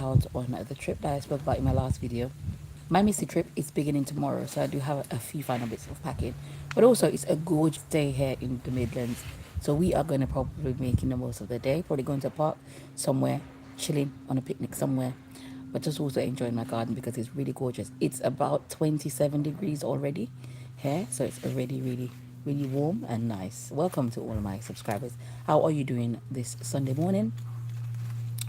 out on the trip that I spoke about in my last video. My Missy trip is beginning tomorrow, so I do have a few final bits of packing. But also, it's a gorgeous day here in the Midlands, so we are going to probably be making the most of the day. Probably going to a park somewhere, chilling on a picnic somewhere, but just also enjoying my garden because it's really gorgeous. It's about 27 degrees already here, so it's already really warm and nice. Welcome to all of my subscribers. How are you doing this Sunday morning?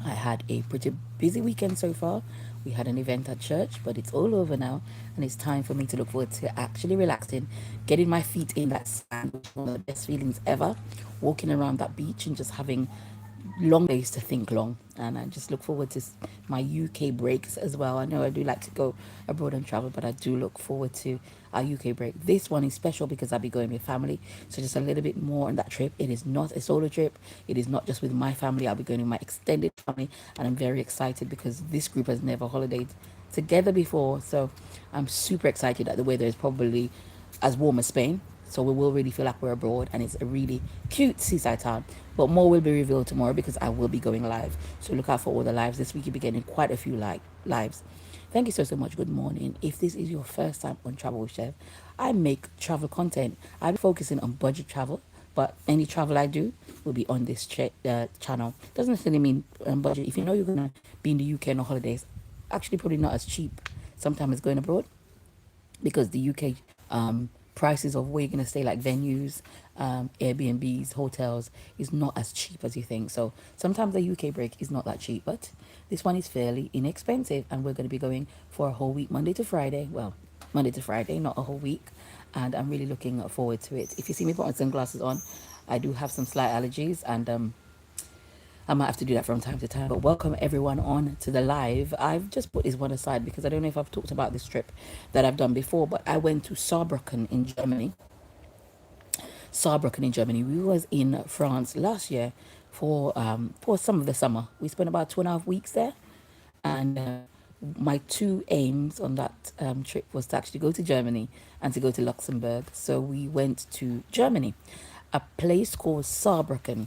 I had a pretty busy weekend so far. We had an event at church, but it's all over now, and it's time for me to look forward to actually relaxing, getting my feet in that sand, which is one of the best feelings ever. Walking around that beach and just having long days to think long, and I just look forward to my UK breaks as well. I know I do like to go abroad and travel, but I do look forward to our UK break. This one is special because I'll be going with family, so just a little bit more on that trip. It is not a solo trip. It is not just with my family. I'll be going with my extended family, and I'm very excited because this group has never holidayed together before. So I'm super excited that the weather is probably as warm as Spain. So we will really feel like we're abroad, and it's a really cute seaside town. But more will be revealed tomorrow because I will be going live. So look out for all the lives this week. You'll be getting quite a few lives. Thank you so much. Good morning. If this is your first time on Travel with Chef, I make travel content. I'm focusing on budget travel, but any travel I do will be on this channel. Doesn't necessarily mean budget. If you know you're gonna be in the UK on holidays, actually probably not as cheap. Sometimes going abroad because the UK prices of where you're going to stay, like venues, Airbnbs, hotels, is not as cheap as you think. So sometimes the UK break is not that cheap, but this one is fairly inexpensive, and we're going to be going for a whole week, Monday to Friday. Well, Monday to Friday, not a whole week, and I'm really looking forward to it. If you see me put my sunglasses on, I do have some slight allergies, and I might have to do that from time to time. But welcome everyone on to the live. I've just put this one aside because I don't know if I've talked about this trip that I've done before, but I went to Saarbrücken in Germany. Saarbrücken in Germany. We was in France last year for some of the summer. We spent about 2.5 weeks there, and my two aims on that trip was to actually go to Germany and to go to Luxembourg. So we went to Germany, a place called Saarbrücken.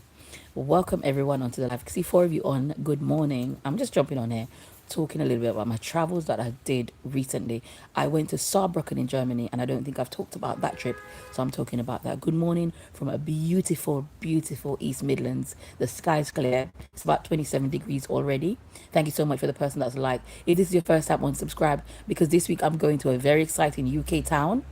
Welcome everyone onto the live. I see four of you on. Good morning. I'm just jumping on here, talking a little bit about my travels that I did recently. I went to Saarbrücken in Germany, and I don't think I've talked about that trip, so I'm talking about that. Good morning from a beautiful East Midlands. The sky's clear. It's about 27 degrees already. Thank you so much for the person that's like. If this is your first time on, subscribe, because this week I'm going to a very exciting UK town.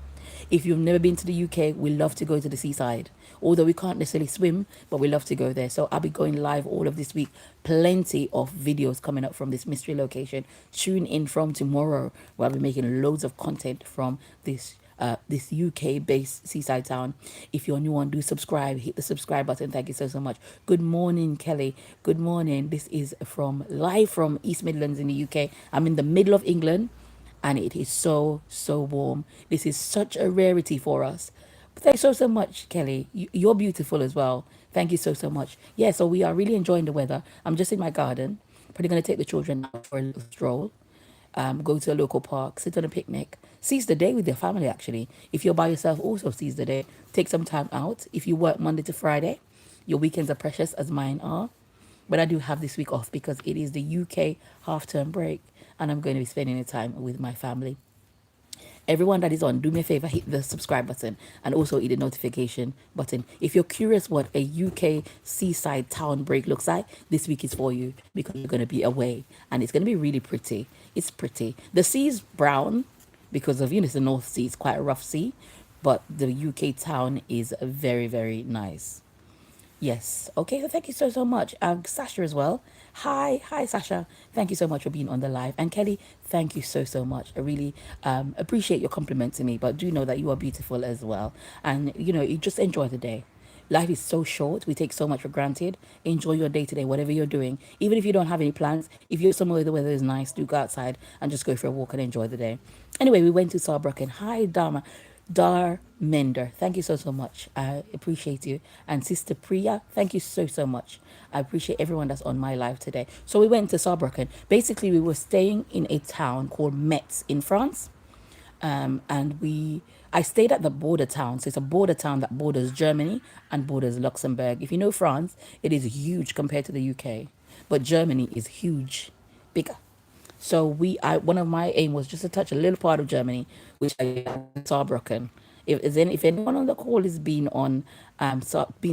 If you've never been to the UK, we love to go to the seaside. Although we can't necessarily swim, but we love to go there. So I'll be going live all of this week. Plenty of videos coming up from this mystery location. Tune in from tomorrow, where I'll be making loads of content from this UK-based seaside town. If you're new on, do subscribe. Hit the subscribe button. Thank you so much. Good morning, Kelly. Good morning. This is live from East Midlands in the UK. I'm in the middle of England, and it is so warm. This is such a rarity for us. But thanks so much, Kelly. You're beautiful as well. Thank you so much. Yeah, so we are really enjoying the weather. I'm just in my garden. Probably going to take the children out for a little stroll. Go to a local park, sit on a picnic, seize the day with your family. Actually, if you're by yourself, also seize the day. Take some time out. If you work Monday to Friday, your weekends are precious, as mine are. But I do have this week off because it is the UK half-term break, and I'm going to be spending the time with my family. Everyone that is on, do me a favor, hit the subscribe button and also hit the notification button. If you're curious what a UK seaside town break looks like, this week is for you because you're going to be away, and it's going to be really pretty. It's pretty. The sea is brown because of, it's the North Sea. It's quite a rough sea, but the UK town is very nice. Yes. Okay. So thank you so much. Sasha as well. Hi, Sasha. Thank you so much for being on the live. And Kelly, thank you so much. I really appreciate your compliment to me, but do know that you are beautiful as well. And you just enjoy the day. Life is so short. We take so much for granted. Enjoy your day today, whatever you're doing. Even if you don't have any plans, if you're somewhere where the weather is nice, do go outside and just go for a walk and enjoy the day. Anyway, we went to Saarbrücken. Hi, Dharma. Dar Mender, thank you so much. I appreciate you. And Sister Priya, thank you so much. I appreciate everyone that's on my live today. So we went to Saarbrücken. Basically, we were staying in a town called Metz in France. And I stayed at the border town. So it's a border town that borders Germany and borders Luxembourg. If France, it is huge compared to the UK. But Germany is huge, bigger. So one of my aim was just to touch a little part of Germany, which I did in Saarbrücken. If anyone on the call has been been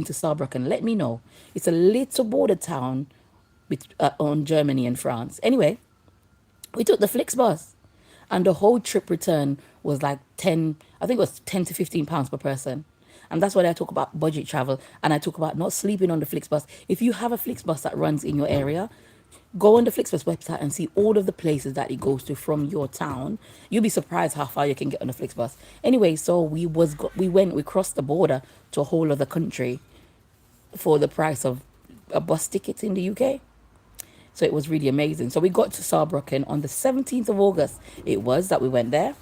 to Saarbrücken, let me know. It's a little border town on Germany and France. Anyway, we took the Flixbus, and the whole trip return was like 10, I think it was 10 to 15 pounds per person. And that's why I talk about budget travel, and I talk about not sleeping on the Flixbus. If you have a Flixbus that runs in your area, go on the Flixbus website and see all of the places that it goes to from your town. You'll be surprised how far you can get on the Flixbus. Anyway, so we crossed the border to a whole other country for the price of a bus ticket in the UK. So it was really amazing. So we got to Saarbrücken on the 17th of August. It was that we went there.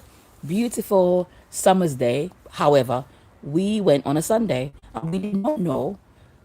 Beautiful summer's day. However, we went on a Sunday, and we did not know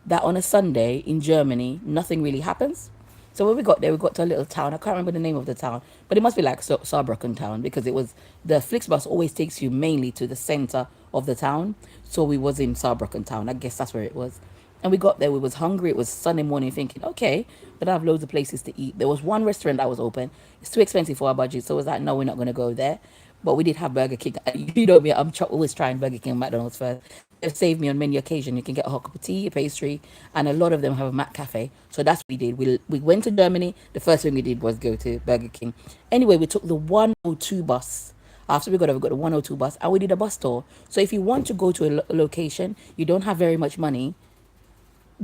that on a Sunday in Germany, nothing really happens. So when we got there, we got to a little town. I can't remember the name of the town, but it must be like Saarbrücken town, because it was the Flixbus always takes you mainly to the center of the town. So we was in Saarbrücken town. I guess that's where it was. And we got there, we was hungry. It was Sunday morning, thinking, okay, but I have loads of places to eat. There was one restaurant that was open. It's too expensive for our budget, so it was like, no, we're not going to go there. But we did have Burger King. You know me, always trying Burger King and McDonald's first. They've saved me on many occasions. You can get a hot cup of tea, a pastry, and a lot of them have a Mac Cafe. So that's what we did. We went to Germany. The first thing we did was go to Burger King. Anyway, we took the 102 bus. After we got the 102 bus, and we did a bus tour. So if you want to go to a location, you don't have very much money,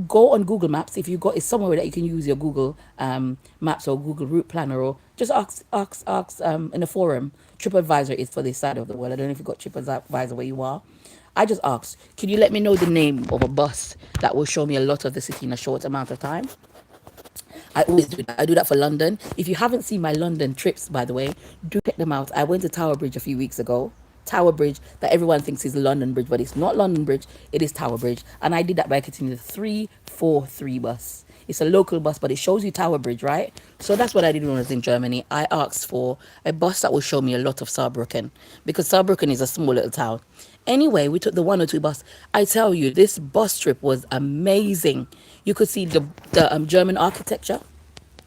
go on Google Maps. If you got it's somewhere that you can use your Google Maps or Google Route Planner, or just ask in a forum. TripAdvisor is for this side of the world. I don't know if you got TripAdvisor where you are. I just asked, can you let me know the name of a bus that will show me a lot of the city in a short amount of time? I always do that. I do that for London. If you haven't seen my London trips, by the way, do check them out. I went to Tower Bridge a few weeks ago. Tower Bridge, that everyone thinks is London Bridge, but it's not London Bridge. It is Tower Bridge. And I did that by getting the 343 bus. It's a local bus, but it shows you Tower Bridge, right? So that's what I did when I was in Germany. I asked for a bus that will show me a lot of Saarbrücken, because Saarbrücken is a small little town. Anyway, we took the 102 bus. I tell you, this bus trip was amazing. You could see the German architecture.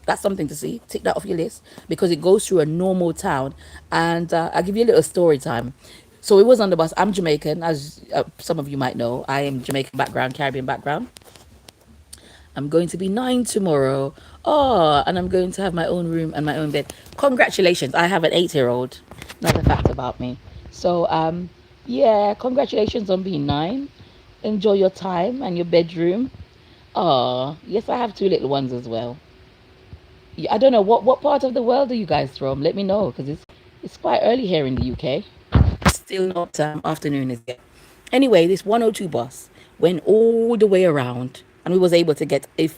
That's something to see. Tick that off your list, because it goes through a normal town. And I'll give you a little story time. So it was on the bus. I'm Jamaican, as some of you might know. I am Jamaican background, Caribbean background. I'm going to be 9 tomorrow. Oh, and I'm going to have my own room and my own bed. Congratulations. I have an 8-year-old. Another fact about me. So, yeah, congratulations on being 9. Enjoy your time and your bedroom. Oh, yes, I have 2 little ones as well. Yeah, I don't know what part of the world are you guys from? Let me know, because it's quite early here in the UK. Still not afternoon as yet. Anyway, this 102 bus went all the way around, and we was able to get the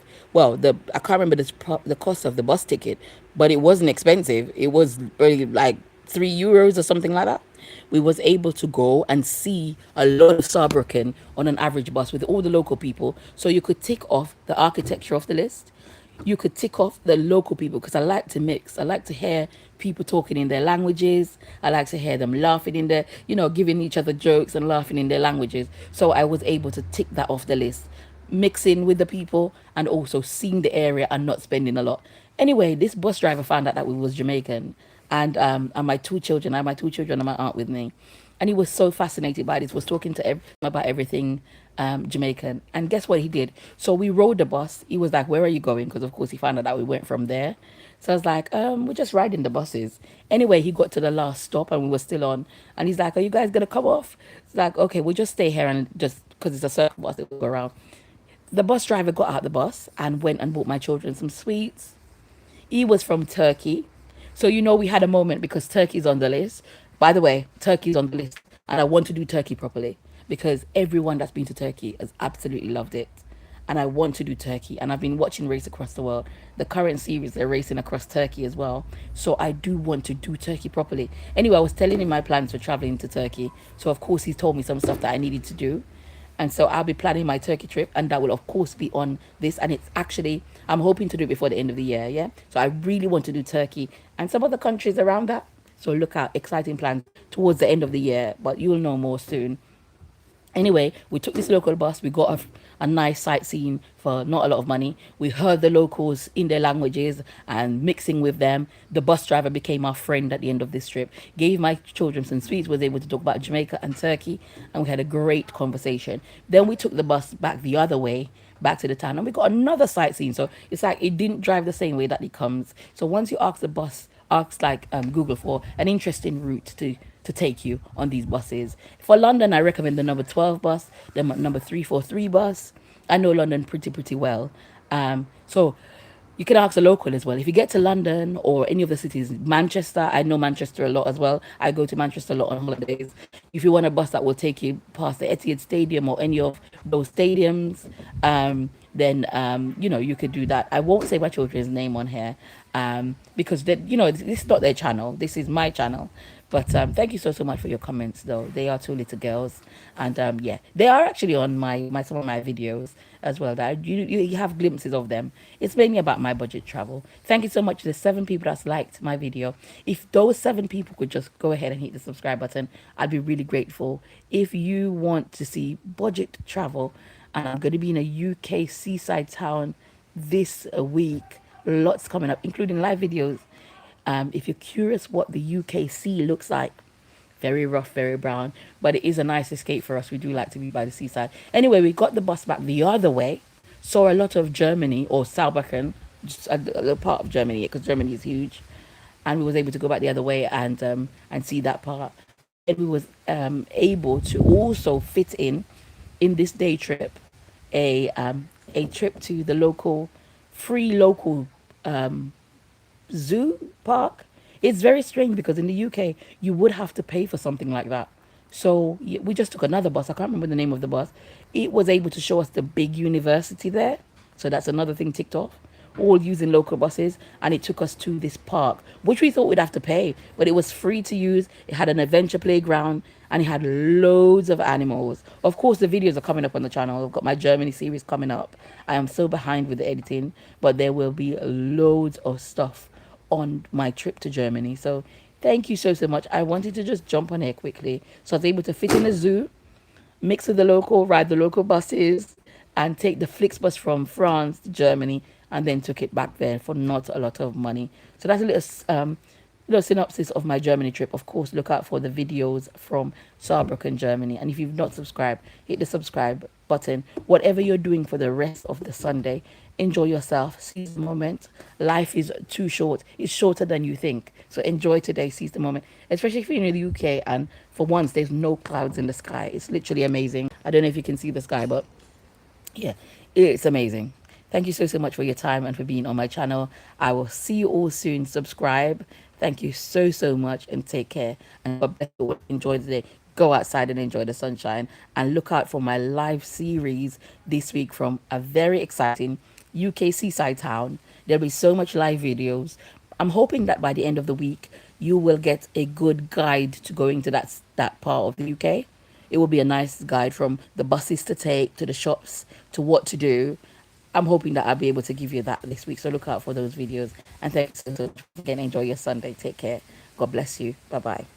I can't remember the cost of the bus ticket, but it wasn't expensive. It was really like €3 or something like that. We was able to go and see a lot of Saarbrücken on an average bus with all the local people. So you could tick off the architecture off the list. You could tick off the local people, because I like to mix. I like to hear people talking in their languages. I like to hear them laughing in their, giving each other jokes and laughing in their languages. So I was able to tick that off the list, mixing with the people and also seeing the area and not spending a lot. Anyway, this bus driver found out that we was Jamaican, and my 2 children. I have my 2 children and my aunt with me, and he was so fascinated by this. Was talking to about everything Jamaican. And guess what he did? So we rode the bus. He was like, "Where are you going?" Because of course he found out that we went from there. So I was like, "We're just riding the buses." Anyway, he got to the last stop and we were still on. And he's like, "Are you guys gonna come off?" It's like, "Okay, we'll just stay here and just because it's a circle bus that will go around." The bus driver got out the bus and went and bought my children some sweets. He was from Turkey. So, we had a moment, because Turkey's on the list. By the way, Turkey's on the list. And I want to do Turkey properly, because everyone that's been to Turkey has absolutely loved it. And I want to do Turkey. And I've been watching Race Across the World. The current series, they're racing across Turkey as well. So I do want to do Turkey properly. Anyway, I was telling him my plans for traveling to Turkey. So, of course, he's told me some stuff that I needed to do. And so I'll be planning my Turkey trip, and that will of course be on this. And it's actually, I'm hoping to do it before the end of the year. Yeah. So I really want to do Turkey and some other countries around that. So look out, exciting plans towards the end of the year, but you'll know more soon. Anyway, we took this local bus. We got a nice sightseeing for not a lot of money. We heard the locals in their languages and mixing with them. The bus driver became our friend at the end of this trip. Gave my children some sweets, was able to talk about Jamaica and Turkey, and we had a great conversation. Then we took the bus back the other way, back to the town, and we got another sightseeing. So it's like it didn't drive the same way that it comes. So once you ask the bus, ask like Google for an interesting route to take you on these buses. For London, I recommend the number 12 bus, the number 343 bus. I know London pretty well. So you can ask a local as well. If you get to London or any of the cities, Manchester, I know Manchester a lot as well. I go to Manchester a lot on holidays. If you want a bus that will take you past the Etihad Stadium or any of those stadiums, then you know, you could do that. I won't say my children's name on here because you know, this is not their channel. This is my channel. But thank you so much for your comments, though. They are two little girls, and yeah, they are actually on my some of my videos as well. That you have glimpses of them. It's mainly about my budget travel. Thank you so much to the 7 people that's liked my video. If those 7 people could just go ahead and hit the subscribe button, I'd be really grateful. If you want to see budget travel, and I'm going to be in a UK seaside town this week, lots coming up, including live videos. If you're curious what the UK sea looks like, very rough, very brown, but it is a nice escape for us. We do like to be by the seaside. Anyway, we got the bus back the other way, saw a lot of Germany or Saarbrücken, just a part of Germany, because Germany is huge, and we was able to go back the other way and see that part. And we was able to also fit in this day trip a trip to the local free local zoo park. It's very strange because in the UK you would have to pay for something like that. So we just took another bus. I can't remember the name of the bus. It was able to show us the big university there. So that's another thing ticked off. All using local buses, and it took us to this park, which we thought we'd have to pay, but it was free to use. It had an adventure playground, and it had loads of animals. Of course, the videos are coming up on the channel. I've got my Germany series coming up. I am so behind with the editing, but there will be loads of stuff on my trip to Germany. So thank you so much. I wanted to just jump on here quickly, so I was able to fit in the zoo, mix with the local, ride the local buses, and take the Flixbus from France to Germany, and then took it back there for not a lot of money. So that's a little synopsis of my Germany trip. Of course, look out for the videos from Saarbrücken, Germany. And if you've not subscribed, hit the subscribe button. Whatever you're doing for the rest of the Sunday, enjoy yourself, seize the moment. Life is too short. It's shorter than you think. So enjoy today, seize the moment, especially if you're in the UK and for once there's no clouds in the sky. It's literally amazing. I don't know if you can see the sky, but yeah, it's amazing. Thank you so much for your time and for being on my channel. I will see you all soon. Subscribe. Thank you so much, and take care. And God bless you. Enjoy the day. Go outside and enjoy the sunshine. And look out for my live series this week from a very exciting UK seaside town. There'll be so much live videos. I'm hoping that by the end of the week, you will get a good guide to going to that part of the UK. It will be a nice guide from the buses to take, to the shops, to what to do. I'm hoping that I'll be able to give you that this week. So look out for those videos. And thanks so much. Again, enjoy your Sunday. Take care. God bless you. Bye-bye.